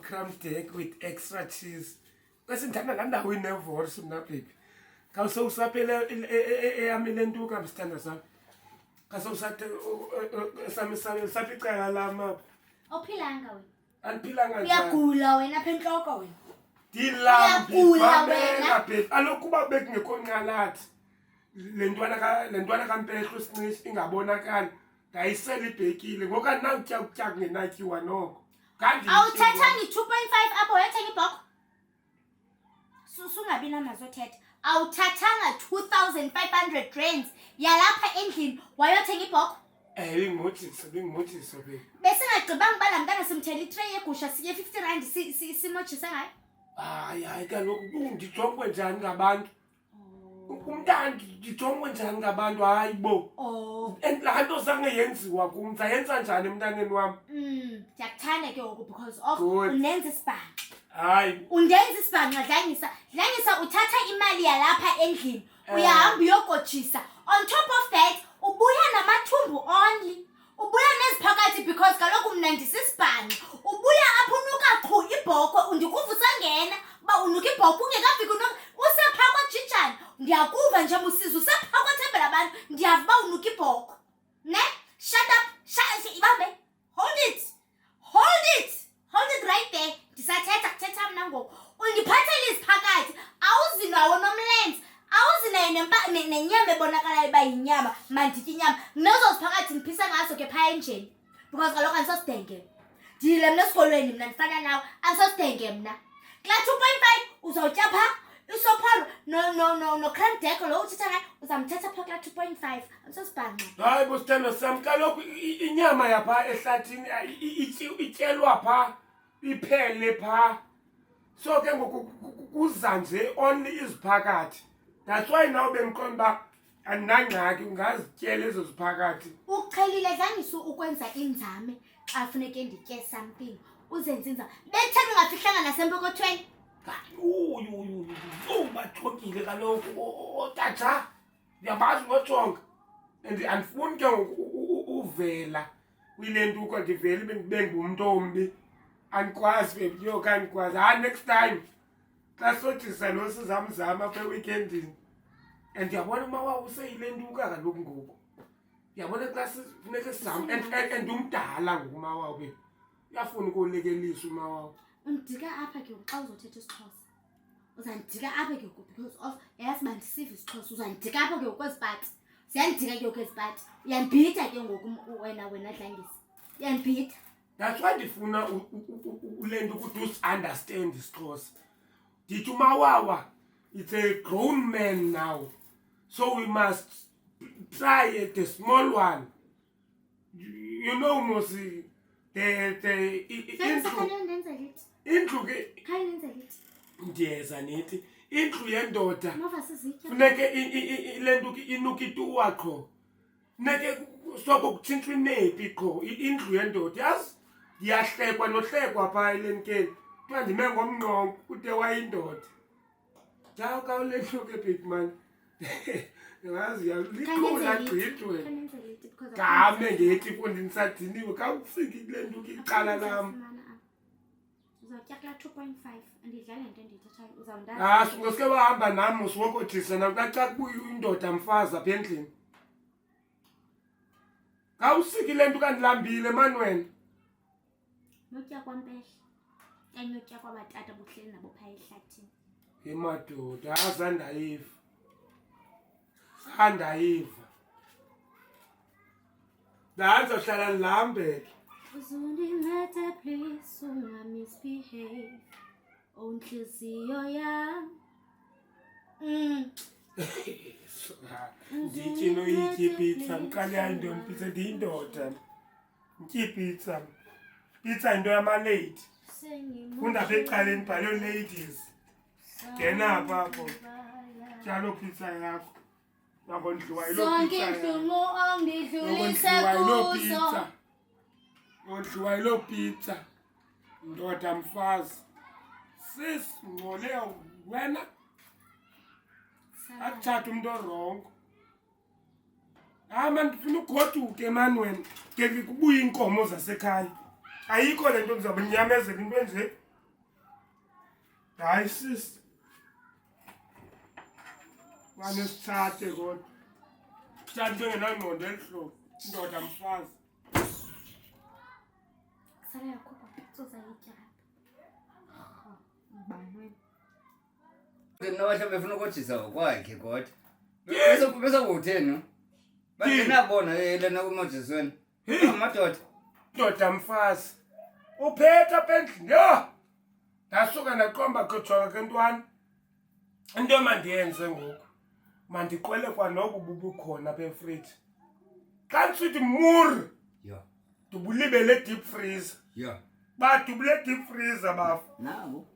crumb deck with extra cheese. Bese ndithanda laa ndawo inevorsi mna baby. Khawusowusaphele eyam ile ntuka msithanda sam. Khawusowusathe sapha icala lam apha. Awuphilanga wena. Andiphilanga njani. Uyagula wena apha entloko wena. Ndilambi mamela baby. Kaloku uba bekungekho nqalathi. Le ntwana kampehlo sinqishi ingabonakali. Ndayisela ibhekile. Ngoku andinawutya ukutya kungenatyiwa noko. Awuthathanga i-2.5 apho wayothenga ibhoko? Sungabi namazothetha. Awuthathanga 2,500 rands yalapha endlini wayothenga ibhoko? Bengimothisa baby. Besingagqibanga uba laa mntana simthela itreyi yegusha siye 50 rand simotshise ngayo? Hayi kaloku ndijongwe njani ngabantu. Umntana ndijongwe njani ngabantu hayi bo. And laa nto zange yenziwa kum ndayenza njani emntaneni wam? Ndiyakuthanda ke ngoku because of undenza isibhanqa. Hayi. Undenza isibhanqa Dlangisa uthatha imali yalapha endlini uyahamba uyokotshisa. On top of that ubuya namathumbu only. Ubuya neziphakathi because kaloku mna ndisisibhanqa. Ubuya apho unuka qhu ibhoko ndikuvusa ngena uba unuka ibhoko ungekafiki usepha kwajijana. Ndiyakuva nje musiza usepha kwathembela abantu ndiyava uba unuka ibhoko. Ne? Shut up. Ibambe. Hold it right there. Ndisathetha kuthetha mna ngoku. Undiphathela iziphakathi. Awuzi nawo nomlenze. Awuzi nayo nenyama ebonakalayo uba yinyama. Manditye inyama. Nezo ziphakathi ndiphisa ngazo ke phaya endlini. Because kaloku andisosidenge. Ndiyile mna esikolweni mna ndifana nawe. Andisosidenge mna. Kulaa 2.5 uzawutya phaa. Isophalo no crumb deck lo uthetha ngayo uzamthetha phaa kulaa 2.5. Andisosidenge. Hayi bosithando sam kaloku inyama yapha ehlathini ityelwa phaa. Iphele phaa. So ke ngoku kuza nje only iziphakathi. That's why now bendiqonda uba andinangxaki ungazityela ezo ziphakathi. Uqhelile Dlangisa ukwenza inzame xa funeke nditye something. Uzenza inzame. Betheka ungafihlanga nasempokothweni. Bathokile kaloku otata. Ndiyabazi ngojonga. And andifuni ke uvela kwile ntuko ndivele bengumntu ombi. Andikwazi baby yoke andikwazi. Next time xa sothisa lo sizamzama apha eweekendini. And ndiyabona umawawo useyile ntuka kaloku ngoku. Ndiyabona xa sifuneke sizame and umdala ngoku umawawo baby. Uyafuna ukulekelisa umawawo. Undika apha ke xa uzothetha isiXhosa. Uzandika apha ke because of yazi bandisiva isiXhosa. Uzandika apha ke kwezipati. Siyandika ke kwezipati. Uyandibhitha ke ngoku wena Dlangisa. Uyandibhitha. That's why ndifuna ule nto ukuthi understand isiXhosa. Ndithi umawawa it's a grown man now. So we must try the small one. You know Mosi indlu ke ndiyeza nithi indlu yendoda funeke ile nto inuka ituwa qho. Funeke soko kutshintshwa inephi qho indlu yendoda yazi. Ndiyahlekwa nohlekwa phaa elenkeni. Kuthiwa ndime ngomnqongo kude wayindoda. Jawu kawulehluke big man. Ngazi likhula gqithwe. Game ngethi mfundi ndisadiniwe kawufiki kule nto icala lam. Uzawutya kulaa 2.5 andidlala into endiyithathayo uzawundazi. Singosuke wahamba nam usiwokothisa naxa kubuya indoda mfazi apha endlini. Kawusiki le nto kandilambile mani wena. Notya kwampehla. Yanyotya kwabatata buhleli nabo phaya ehlathini. Madoda azandayiva. Ndazohlala ndilambeke. Uzundincede please ungamisbehave. Onhliziyo yam. Nditye noyitya ipizza mqalyayo ntoni pizza ndiyindoda. Nditye ipizza. Pizza into yamalady. Funda apha ecaleni bhale ladies. Ngena apha apho. Tyalo pizza yakho. Ngakondliwa yilo pizza. Zonke inhlungu ongidlulise kuzo. Ondliwa yilo pizza. Ndoda mfazi. Sis ngole wena. Akuthatha umuntu orongo. Man ndifuna ugoduke man wena. Ke kubuya inkomo zasekhaya. Ayikho lento ndizobe nyamezela into nje. hayi sis wanesithathe kodwa mhlawumbe bengenangqondo elihlobo indoda mfazi sala yakhupha pizza yityala mbanweni Nohle befuna ukujisa kwakhe kodwa. Bese kutheni? Bangenabona lena kumojisweni. Amadoda. Ndoda mfazi uphetha pendlini yo ndasuka ndaqomba kujonga kentwana into mandiyenze ngoku mandiqwele kwanobu bubukhona befridge xa ndisithi mur Yeah. ndibulibele deep freezer Yeah. badubule deep freezer bafu Nawo.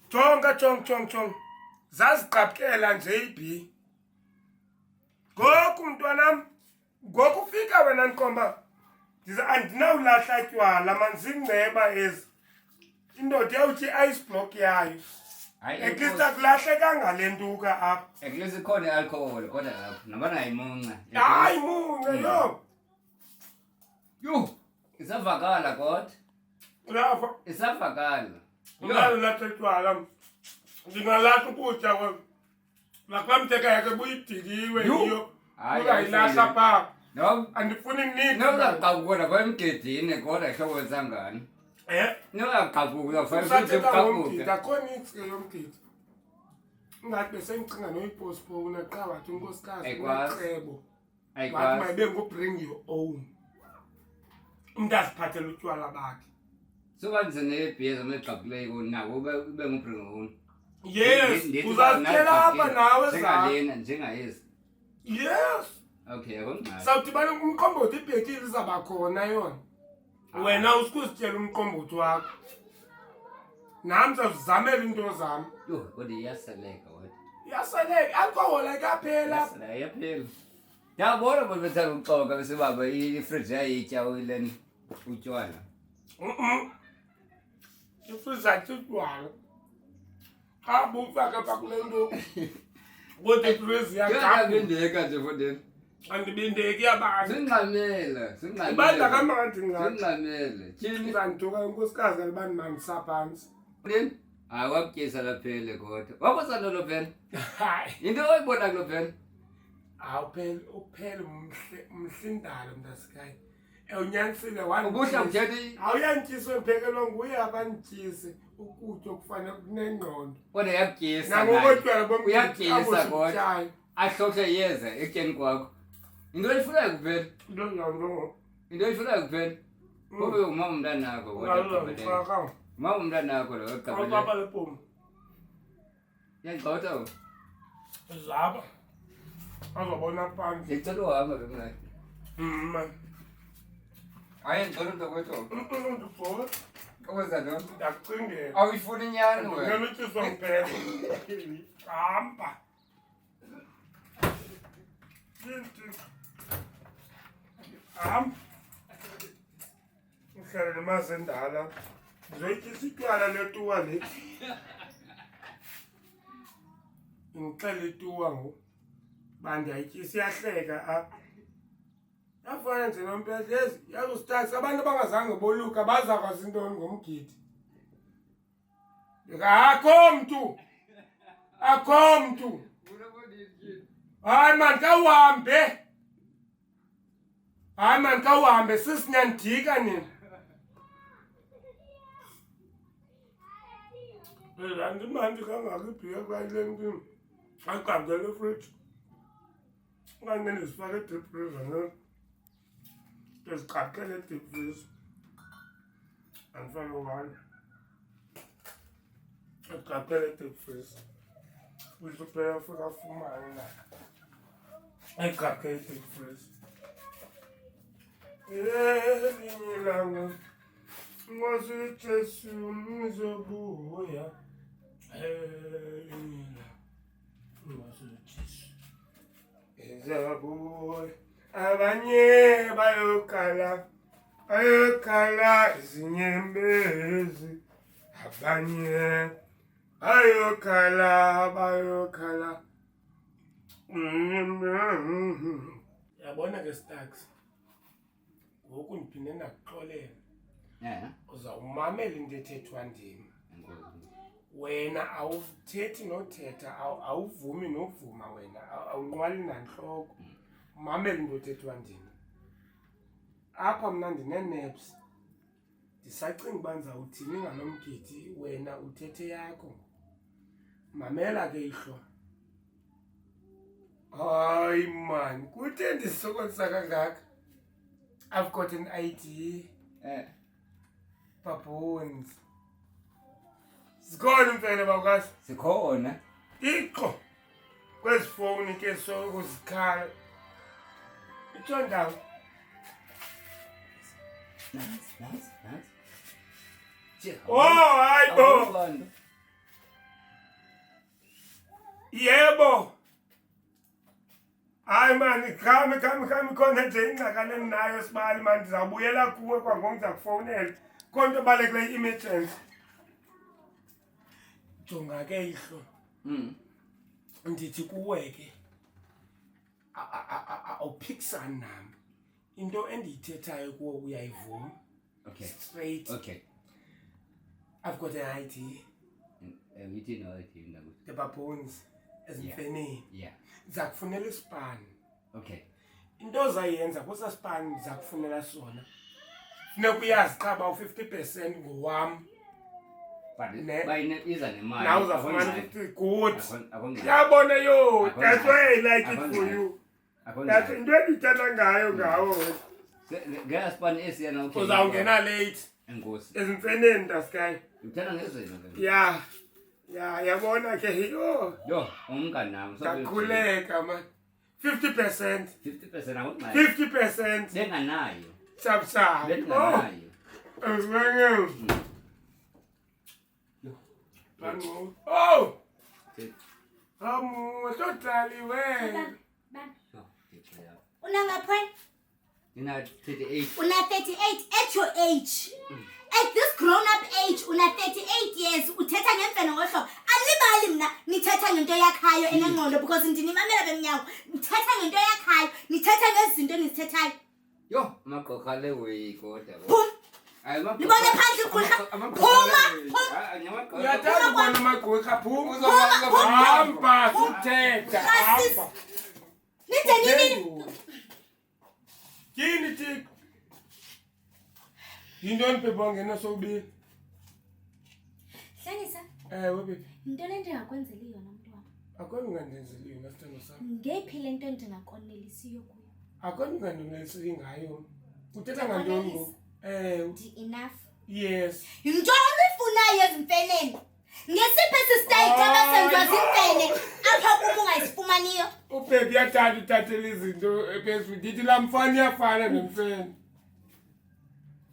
jonga zaziqaphela nje ibi ngoku mntwanam ngoku ufika wena nkomba andinawulahla tywala manzingceba ezi indoda yawuthi i-ice block yayo ekleast akulahlekanga le ntuka apha Ekleast khona alcohol kodwa lapha nabana ayimunca. hayi munce yo Yo, isavakala kodwa. lapha Isavakala. ungalulahla tywala ndingalahla ukutya kwam lakamteka yakhe buyidiliwe yiyo ungayilahla phaa No. andifuni kunika Nokaqhabuka kwemgedini kodwa hlobo sangani. Nokaqhabuka fanele ngomgidi akho nintsi ke yomgidi ingathi besendicinga noyipostpone qha wathi unkosikazi unacebo wathi mayibe ngo-bring your own umntu aziphathele utywala bakhe Sobanze nebhiza megqabuleyo nawo ube ngubringoni. yes uzazitshela apha nawe Singalena njengayezi. yes Okay, akungqala. sawudibana umqombothi ibhetile izawuba khona yona wena usikuzityela umqombothi wakho nam zawuzamela into zam Yo, kodwa iyaseleka kodwa. iyaseleka alcohol ayikaphela Yaseleka yaphela. Yabona bethanda ukuxoka bese baba ifridge yayitya uyileni utywala. ifrizathi utywala xa bufake pha kule nto kodwa ifrizi Yabindeka nje fondeni. andibindeki yabantu Singxamele, ibanda kamandi ngathi Singxamele. Tyhini uzandithuka inkosikazi alibani mandisa phantsi fondeni. Hayi wakutyisa laphele kodwa. Wakwasalo lo phela. hayi Into oyibona kulo phela. uphele mhlindalo mntasekhaya unyanisile Ubuhla uthethe awuyantyisa wemphekelwa nguye abandityise ukutya okufanele kunengqondo kodwa yakutyisa. nangokotywala Uyakutyisa kodwa. Ahlohle yeza etyeni kwakho. Into oyifunayo kuphela. Into oyifunayo kuphela. Kube umama umntanakho kodwa. Mama umntanakho lo eqabele. papa lepomo Yangixotha. zaba azobona phandle Ngicela uhamba bemna. man Hayi ngicela into kwethu. ndibhola Okwenza lo. ndakucingela Awuyifuni inyani wena. ngelutyiswa mphela hamba hamba uhlale nemazendala ndizoyityisa itywala letuwa le ndixele ituwa ngoku bandiyayityisa iyahleka apha yafana nje nompehla ezi yazusitasi abantu abangazange boluka bazakwazi intoni ngomgidi akho mntu hayi mani khawuhambe sisinyanidika nina andimandi kangako ibhika kwayile ntini aqabukele efriji okanye ndizifake edip freezer ne ndiziqabukele edip freezer andifake one aqabukele edip freezer usuphela fika fumane na aqabukele edip freezer elinye ilanga Nkosi Jesu nizobuya Nkosi Jesu nizobuya abanye bayokhala izinyembezi abanye bayokhala yabona ke Stax ngoku ndiphinde ndakuxolela uzawumamela into ethethwa ndim wena awuthethi nothetha awuvumi novuma wena awunqwali nantloko mamele into othethwa ndini apha mna ndinee-nerves ndisacinga uba ndizawuthini nganomgidi wena uthethe yakho mamela ke ihlo hayi man kuthe ndisokolisa kangaka I've got an ID baboons zikhona mfene bakwazi sikhona iqo kwezi fowuni ke sokuzikhala itsho ndawo Nice. oh hayi bo yebo hayi mani khame khona nje ingxakane nayo sibali mani ndizawubuyela kuwe kwangoku ndizakufowunela konto balekile i-emergency jonga ke ihlo ndithi kuwe ke awuphikisani nami into endiyithethayo kuwo uyayivuma okay straight okay I've got an ID ngithi no ID ndakuthi the baboons ezimfeneni yeah ndiza kufunela isipani okay into ozayenza kusa sipani ndiza kufunela sona funeka uyazi xa ba u-50% ngowam bayine iza nemali nawe uzafumana 50 good akongqi yabona yo that's why I like it for you that's into endiyithanda ngayo ngawo ngeyaspani esiyana okay uzawungena late enkosi ezimfeneni ndaskayi uthanda ngezeno ya yabona ke yo umngani nami ndakhuleka man 50% 50% awunayo 50% benganayo sab benganayo azwenge oh totally well Unangaphi? Una 38 Una 38 at your age. At this grown up age una 38 years uthetha ngemfene ngohlobo. Alibali mina nithetha ngento yakhayo enengqondo because ndinimamela bemnyango. Nithetha ngento yakhayo, nithetha ngezinto enizithethayo. yo amaqoqa le way kodwa hayi maqoqa Libone phandle igqwirha. Phuma. uyathanda ubona amagqwirha phuma hamba sithetha hamba Nini? Yini thi yintoni bebe wangena sobili Hlengisa. ewe bebe Into le ndingakwenzela yona mntwana. akoni ungandenzeli yona sithando sami Ngephi le nto ndingakonelisiyo kuyo? akoni ungandonelisi ngayo uthetha ngantoni ngoku Enough. yes Yinto oyifunayo ezimfeneni. Ngesiphi sistate abasenziwa zimfene apha kuma ungayifumaniyo? ubebe uyathanda uthathela izinto ephezulu ndithi laa mfana iyafana nemfene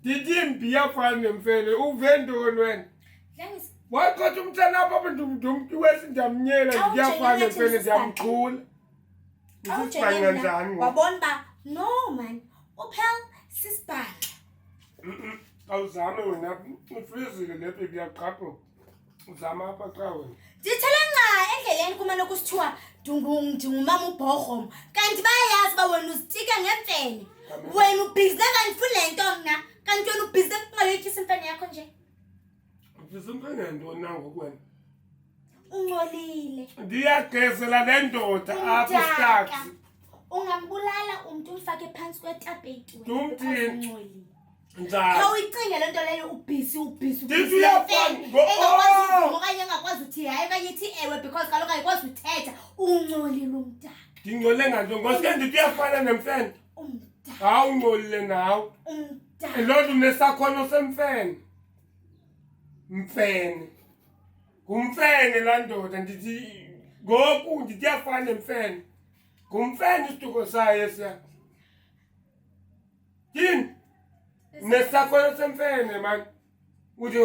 ndithi imbi iyafana nemfene uve ntoni wena Hlengisa. wakhotha umntana apha ndumntu wesi ndiyamnyela ndiyafana nemfene ndiyamchula ndisisibhanga njani Wabona ba no man. Uphel sisibhanga. awuzame wena ufrizile le bebe yaqapho uzama apha xa wena Ndithele nqa endleleni kumele kusithiwa ndingumama ubhorhomo. Kanti bayayazi ba wena uzitika ngemfene. Wena ubhizi ngandifule nto mna. Kanti wena ubhizi ngayekisa imfene yakho nje. ndisimfene ntoni nangoku wena Ungcolile. ndiyagezela le ndoda apha staksi Ungambulala umuntu umfake phansi kwetapeti wena. Ndumthini? Ungcolile. njani Khawuyicinge lento leyo ubhizi. Ndithi uyafana Engakwazi okanye engakwazi uthi hayi okanye ithi ewe because kaloku ayikwazi uthetha. Ungcolile umntaka. ndingcole nganto ngosuke ndithi uyafana nemfene Umntaka. hawu ungcolile nawe Umntaka. loo nto unesakhono semfene mfene ngumfene laa ndoda ndithi ngoku ndithi uyafana nemfene ngumfene isituko sayo esiya yini nesakhono semfene mani uthi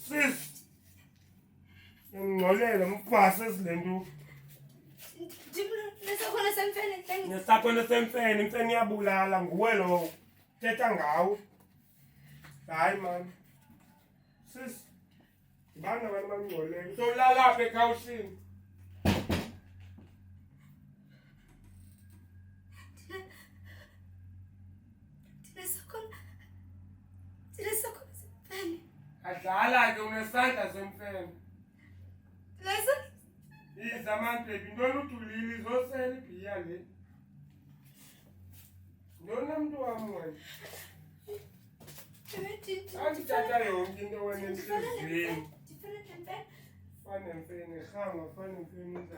sis ngingcolela mfase ezilentuka Nesakhono semfene Hlengisa. nesakhono semfene imfene iyabulala nguwe lowo thetha ngawo hayi mani sis ngibani abantu bangcolele solalapha ekhawusini Nesakhono semfene. adla Dala ke unesandla semfene. Listen. Yiza man baby, ntoni udulile izosela ibhiya le. Ntoni mntu wam wena? Angithatha yonke into wena enhliziyweni. Fane mfene, rhanga, fane mfene.